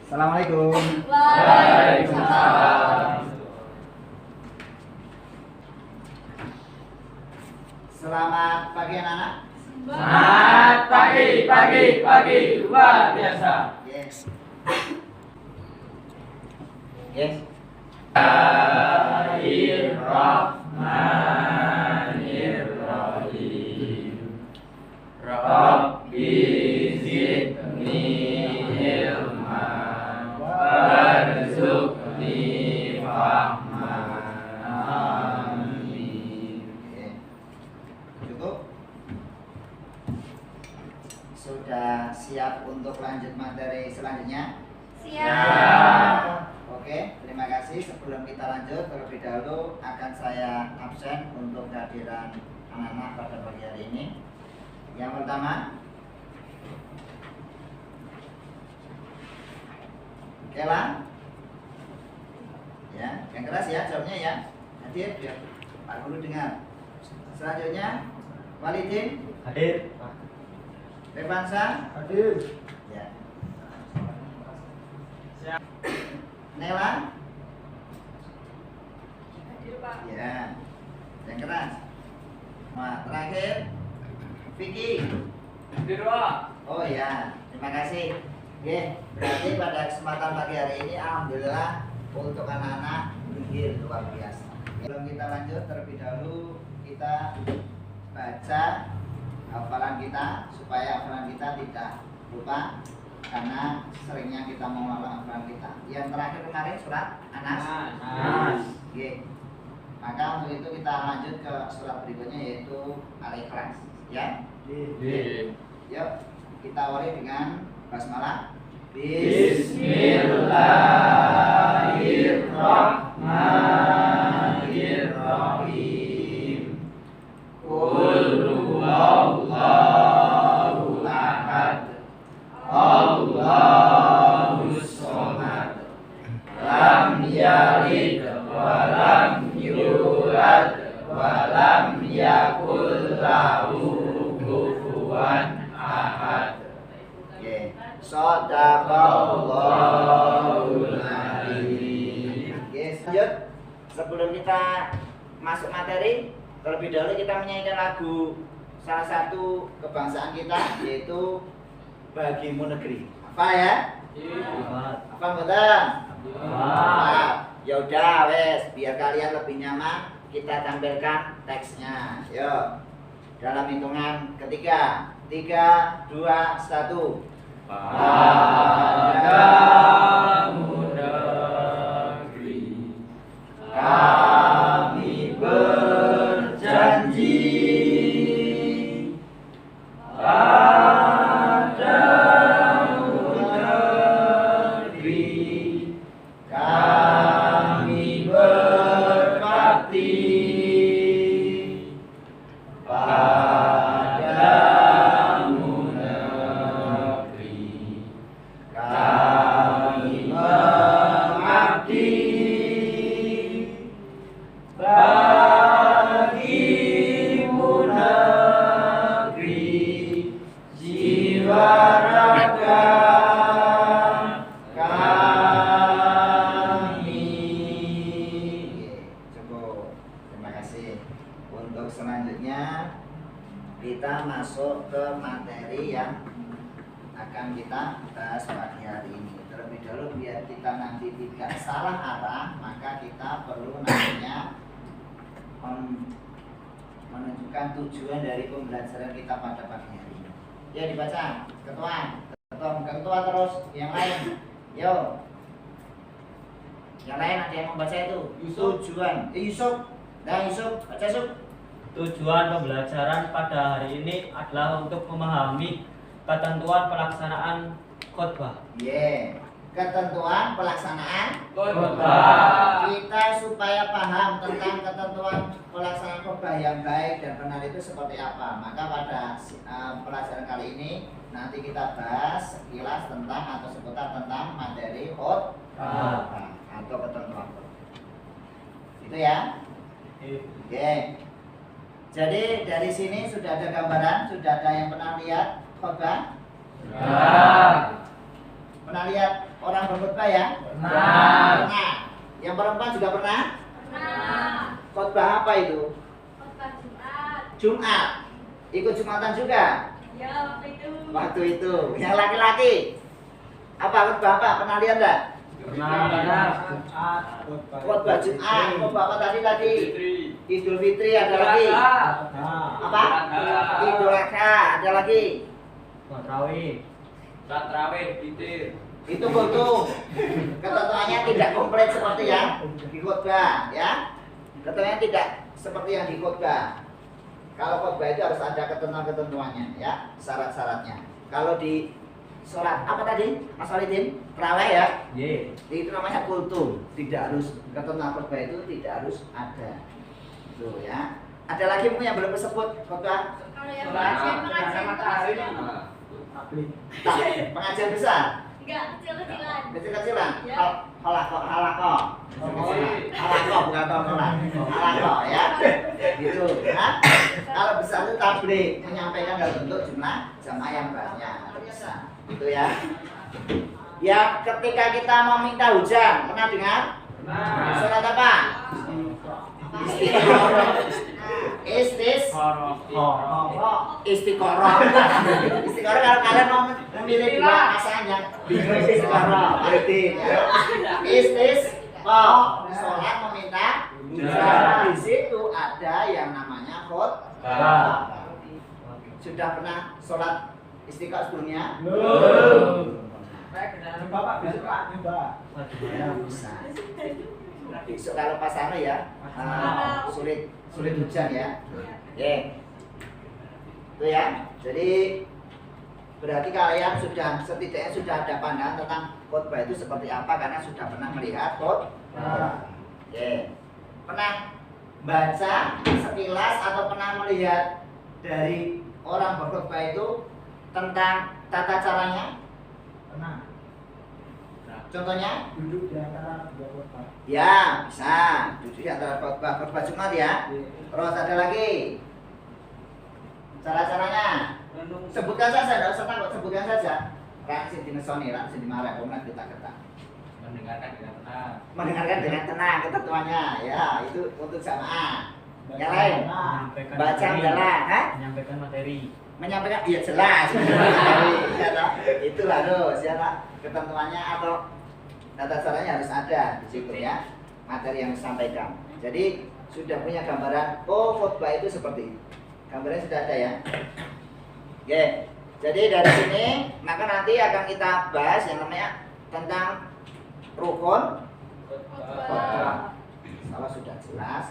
Assalamualaikum. Waalaikumsalam. Selamat pagi anak-anak. Selamat pagi, luar biasa. Yes. Yes. Bismillahirrahmanirrahim. Rabbi zidni ilma warzuqni fahman. Amin. Oke. Cukup? Sudah siap untuk lanjut materi selanjutnya? Siap. Oke, terima kasih. Sebelum kita lanjut, terlebih dahulu akan saya absen untuk kehadiran anak-anak pada pagi hari ini. Yang pertama, Kela, ya, yang keras ya jawabnya ya. Hadir biar Pak Guru dengar. Selanjutnya, Walidin, Hadir. Revansa, Hadir. ya. Nela, Hadir, Pak. ya. Yang keras. Nah, terakhir, Vicky. Hadir, Pak. Oh ya, terima kasih. Oke, berarti pada kesempatan pagi hari ini alhamdulillah untuk anak-anak bergir luar biasa. Sebelum kita lanjut, terlebih dahulu kita baca hafalan kita supaya hafalan kita tidak lupa karena seringnya kita mengulang hafalan kita. Yang terakhir kemarin surat Anas. Anas. Oke. Maka untuk itu kita lanjut ke surat berikutnya yaitu Al-Ikhlas. Ya. Yuk, kita awali dengan basmalah. Bismillahirrahmanirrahim. Qul huwallahu ahad. Allahus samad. Lam yalid wa lam yulad wa lam yakul lahu kufuwan ahad. Oke. Shadaqallahul adzim. Oke, lanjut. Sebelum kita masuk materi, terlebih dahulu kita menyanyikan lagu salah satu kebangsaan kita yaitu Bagimu Negeri. Apa ya? Apa betul? Ya udah, wes, biar kalian lebih nyaman, kita tampilkan teksnya. Yuk. Dalam hitungan ketiga. 3, 2, 1. Padamu negeri kami berjanji, padamu negeri kami berbakti, padamu negeri kami mengabdi, bagimu negeri jiwa raga kami. Cukup. Terima kasih. Untuk selanjutnya kita masuk ke materi yang akan kita bahas pagi hari ini. Terlebih dahulu biar kita nanti tidak salah arah, maka kita perlu namanya menunjukkan tujuan dari pembelajaran kita pada pagi hari ini. Ya dibaca, ketua terus yang lain. Yo. Yang lain ada yang membaca itu. Tujuan. Yusuf. Nah Yusuf, baca Yusuf. Tujuan pembelajaran pada hari ini adalah untuk memahami ketentuan pelaksanaan khotbah. Ketentuan pelaksanaan Khotbah. kita supaya paham paham tentang ketentuan pelaksanaan khotbah yang baik dan benar itu seperti apa, maka pada pelajaran kali ini nanti kita bahas sekilas tentang atau seputar tentang materi khotbah atau ketentuan khotbah. Itu ya. Oke. Jadi dari sini sudah ada gambaran, sudah ada yang pernah lihat khotbah? Pernah lihat orang berkhotbah ya? Pernah. Yang perempuan juga pernah? Pernah. Khotbah apa itu? Khotbah Jumat. Jumat. Ikut Jumatan juga? Ya, waktu itu. Waktu itu. Yang laki-laki? Apa khotbah apa? Pernah lihat enggak? Khotbah Jumat. Khotbah apa tadi? Idul Fitri ada lagi? Apa? Idul Adha ada lagi? Tarawih, Fitri. Itu betul. Ketentuannya tidak komplit seperti yang di khotbah, ya. Ketentuannya tidak seperti yang di khotbah. Kalau khotbah itu harus ada ketentuan-ketentuannya, ya, syarat-syaratnya. Kalau di sholat apa tadi, Mas Walidin? Terawih ya? Itu namanya kultum. Tidak harus ketentuan khotbah itu tidak harus ada. Tuh ya. Ada lagi mungkin yang belum disebut khotbah? Kalau yang pengajian matahari. Pengajian besar. Enggak, kecil-kecilan. Kecil-kecilan. Ya. Halako. Halako bukan tontonan. Halako ya. Gitu. Nah, kalau besar itu tabligh, menyampaikan dalam bentuk jumlah jamaah yang banyak atau besar. Itu ya. Ya, ketika kita meminta hujan, pernah dengar? Surat apa? Istiqoroh. Kalau kalian mau memilih dua pasangan yang bingung istiqoroh, berarti sholat meminta hujan. Di situ ada yang namanya khotbah. Sudah pernah sholat istiqoroh sebelumnya? Bapak besok Pak, Bisa. Besok kalau pas sana ya, sulit hujan ya. Oke. Itu ya. Jadi berarti kalian sudah setidaknya sudah ada pandangan tentang khotbah itu seperti apa karena sudah pernah melihat khotbah. Oke. Pernah baca sekilas atau pernah melihat dari orang berkhotbah itu tentang tata caranya? Pernah. Contohnya? duduk di antara dua khotbah. Ya, bisa. Duduk di antara khotbah Jumat ya. Terus ada lagi. Cara-caranya. Sebutkan saja, enggak usah takut, sebutkan saja. Reaksi dinesoni, reaksi dimarah, komentar kita kata. Mendengarkan dengan tenang. Mendengarkan dengan tenang ketentuannya, ya, itu untuk jamaah. Yang lain, baca mendalam, menyampaikan materi. menyampaikan, iya jelas. Ya, toh? Itu harus, ya, toh? Ketentuannya atau tata caranya harus ada di situ ya, materi yang disampaikan. Jadi sudah punya gambaran, oh khotbah itu seperti itu. Gambarnya sudah ada ya. Oke, jadi dari sini maka nanti akan kita bahas yang namanya tentang rukun khotbah. Kalau sudah jelas,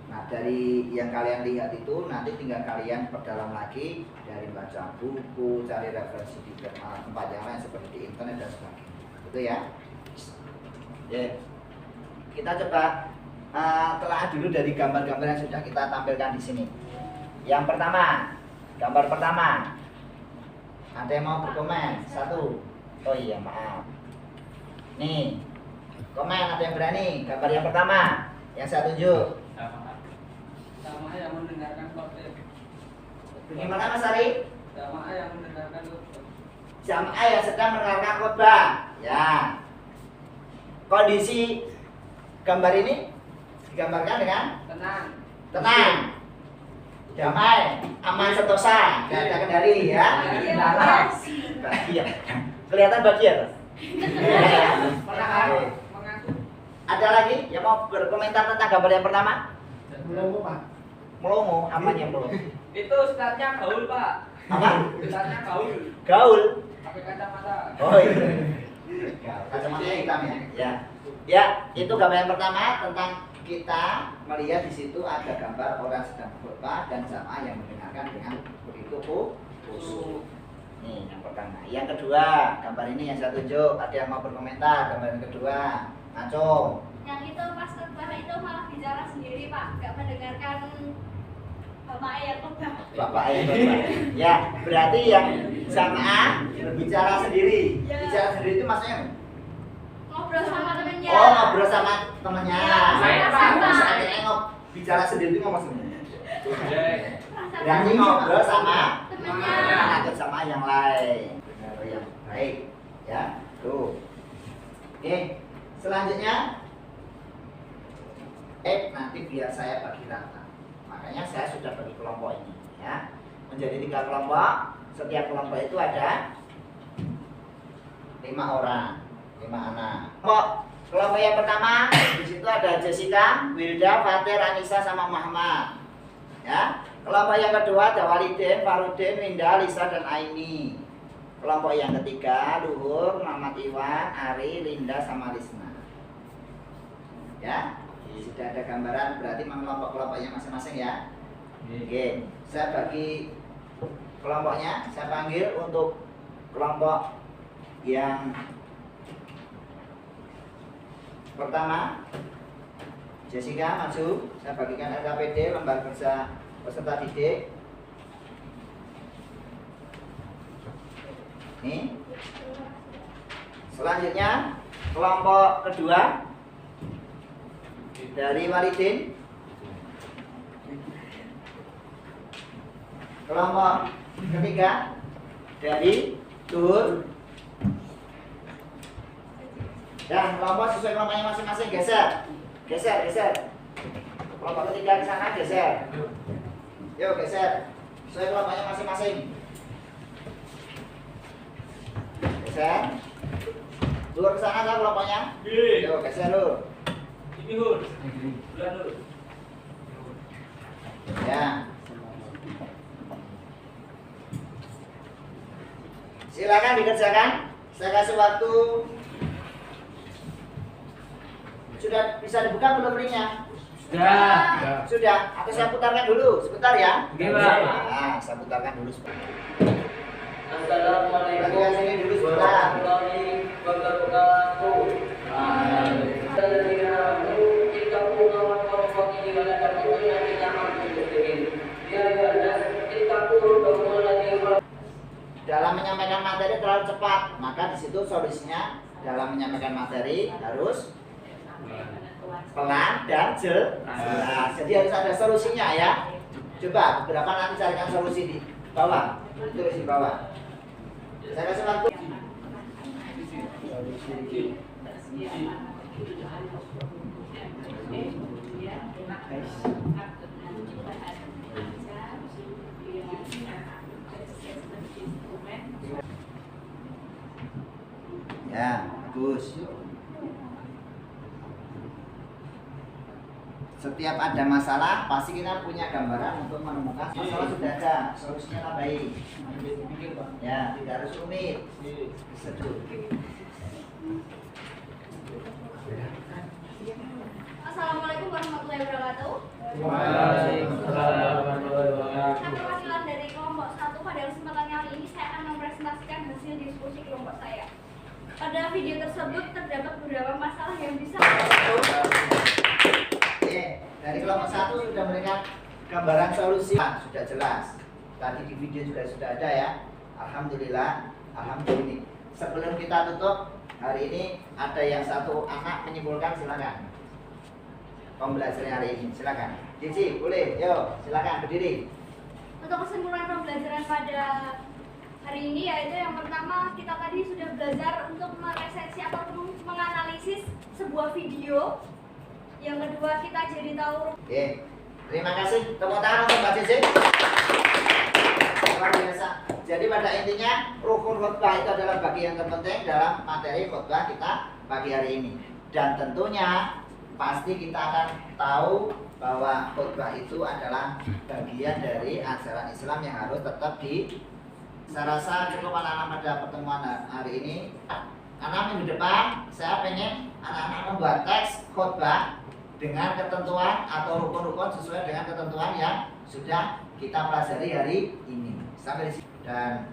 nah dari yang kalian lihat itu nanti tinggal kalian perdalam lagi dari baca buku, cari referensi di tempat yang lain seperti di internet dan sebagainya. Itu ya. Oke. Kita coba telah dulu dari gambar-gambar yang sudah kita tampilkan di sini. Yang pertama, gambar pertama. Ada yang mau berkomen? Satu. Oh iya, maaf. Nih, komen ada yang berani. Gambar yang pertama, yang saya tunjuk. Sama yang mendengarkan khotbah. Bagaimana Mas Ari? Jamaah yang mendengarkan khotbah. Jamaah yang sedang mendengarkan khotbah. Ya. Kondisi gambar ini digambarkan dengan tenang, damai, aman sentosa, tidak ada kendali ya. Bahagia. Kelihatan bahagia tuh. Ada lagi yang mau berkomentar tentang gambar yang pertama? Melomo, apanya melomo? Itu ustadznya gaul Pak. Apa? Ustadznya gaul. Gaul. Pakai kacamata. Oh iya. Kacamata hitam ya. Ya. Ya, itu gambar yang pertama tentang kita melihat di situ ada gambar orang sedang berkhotbah dan jamaah yang mendengarkan dengan begitu khusyuk. Nih yang pertama. Yang kedua, gambar ini yang saya tunjuk. Ada yang mau berkomentar gambar yang kedua? Acung. Yang itu pas khotbah itu itu malah bicara sendiri Pak, nggak mendengarkan bapak yang khotbah. Bapak yang khotbah. Ya, berarti yang jamaah berbicara sendiri. Ya. Bicara sendiri itu maksudnya Ngobrol sama temennya. oh ngobrol sama temennya. Ya, sama-sama. Saya bicara sendiri itu ngomong sendiri. Rasa Berarti ngobrol sama temennya. atau sama yang lain. Benar yang baik. Ya, tuh. Oke, selanjutnya nanti biar saya bagi rata. Makanya saya sudah bagi kelompok ini ya. Menjadi 3 kelompok. Setiap kelompok itu ada 5 orang, 5 anak. Kelompok yang pertama di situ ada Jessica, Wilda, Fatir, Anissa sama Muhammad. Ya. Kelompok yang kedua ada Walidin, Farudin, Winda, Lisa dan Aini. Kelompok yang ketiga Luhur, Muhammad Iwan, Ari, Linda sama Lisna. Ya. Sudah ada gambaran berarti kelompok-kelompoknya masing-masing ya. Oke, saya bagi kelompoknya, saya panggil untuk kelompok yang pertama Jessica maju, saya bagikan LKPD, lembar kerja peserta didik. Ini. Selanjutnya kelompok kedua dari Walidin. Kelompok ketiga dari Tur. Dan kelompok sesuai kelompoknya masing-masing geser. Geser. Kelompok ketiga ke sana geser. Yuk geser. Sesuai kelompoknya masing-masing. Geser. Tur ke sana kan kelompoknya? Yuk geser lu. Ini Hur. Bulan Hur. Ya. Silakan dikerjakan. Saya kasih waktu. Sudah bisa dibuka belum linknya? Sudah. Atau saya putarkan dulu sebentar ya? Oke, Pak. Nah, saya putarkan dulu sebentar. Assalamualaikum Perhatikan sini dulu sebentar. warahmatullahi wabarakatuh. Dalam menyampaikan materi terlalu cepat, maka di situ solusinya dalam menyampaikan materi harus pelan dan jelas. Jadi harus ada solusinya ya. Coba beberapa nanti carikan solusi di bawah, tulis di bawah. Saya kasih waktu. Ya, bagus. Setiap ada masalah, pasti kita punya gambaran untuk menemukan masalah sudah ada, solusinya tambahin. Ya, tidak harus rumit. Seduh. Assalamualaikum warahmatullahi wabarakatuh. Waalaikumsalam warahmatullahi wabarakatuh. Saya perwakilan dari kelompok 1. Pada kesempatan kali ini saya akan mempresentasikan hasil diskusi kelompok saya. Pada video tersebut terdapat beberapa masalah yang bisa. Oke, dari kelompok 1 sudah memberikan gambaran solusi. Sudah jelas. Tadi di video juga sudah ada ya. Alhamdulillah. Alhamdulillah. Sebelum kita tutup hari ini ada yang satu anak menyimpulkan, silakan. Pembelajaran hari ini, silakan. Cici, boleh, yuk, silakan berdiri. Untuk kesimpulan pembelajaran pada hari ini yaitu yang pertama kita tadi sudah belajar untuk meresensi ataupun menganalisis sebuah video. Yang kedua kita jadi tahu. Oke, terima kasih. Tepuk tangan untuk Mbak Cici. Luar biasa. Jadi pada intinya rukun khutbah itu adalah bagian terpenting dalam materi khutbah kita pagi hari ini. Dan tentunya pasti kita akan tahu bahwa khutbah itu adalah bagian dari ajaran Islam yang harus tetap saya rasa cukup anak-anak pada pertemuan hari ini. Karena minggu depan saya pengen anak-anak membuat teks khutbah dengan ketentuan atau rukun-rukun sesuai dengan ketentuan yang sudah kita pelajari hari ini. Sampai di sini. Dan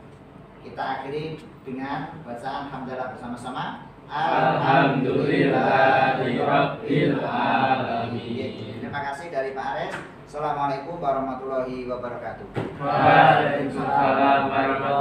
kita akhiri dengan bacaan hamdalah bersama-sama. Alhamdulillahirabbil alamin. Oke, terima kasih dari Pak Ares. Assalamualaikum warahmatullahi wabarakatuh. Waalaikumsalam warahmatullahi